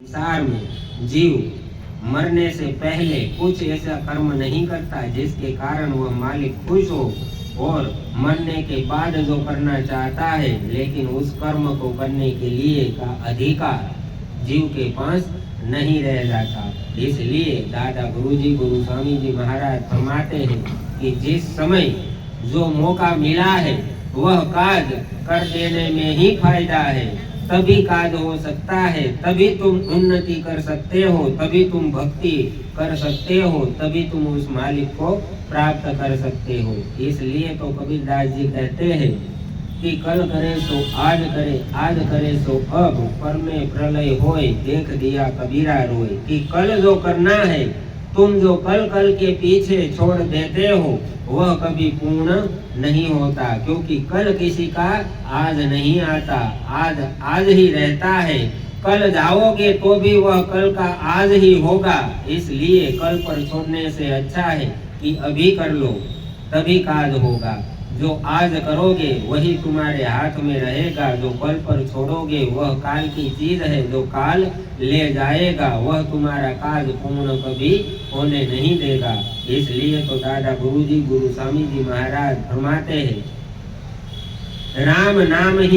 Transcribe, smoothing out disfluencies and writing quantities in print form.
संसार में जीव मरने से पहले कुछ ऐसा कर्म नहीं करता जिसके कारण वह मालिक खुश हो, और मरने के बाद जो करना चाहता है लेकिन उस कर्म को करने के लिए का अधिकार जीव के पास नहीं रह जाता। इसलिए दादा गुरुजी गुरु स्वामी जी महाराज फरमाते हैं कि जिस समय जो मौका मिला है वह काज कर देने में ही फायदा है, तभी काज हो सकता है, तभी तुम उन्नति कर सकते हो, तभी तुम भक्ति कर सकते हो, तभी तुम उस मालिक को प्राप्त कर सकते हो। इसलिए तो कबीरदास जी कहते हैं कि कल करे सो आज करे, आज करे सो अब, पर में प्रलय होए, देख दिया कबीरा रोए। कि कल जो करना है, तुम जो कल कल के पीछे छोड़ देते हो वह कभी पूर्ण नहीं होता, क्योंकि कल किसी का आज नहीं आता, आज आज ही रहता है। कल जाओगे तो भी वह कल का आज ही होगा। इसलिए कल पर छोड़ने से अच्छा है कि अभी कर लो, तभी काज होगा। जो आज करोगे वही तुम्हारे हाथ में रहेगा, जो कल पर छोड़ोगे वह काल की चीज है, जो काल ले जाएगा वह तुम्हारा काज पूर्ण कभी होने नहीं देगा। इसलिए तो दादा गुरुजी गुरु स्वामी जी महाराज फरमाते हैं, राम नाम ही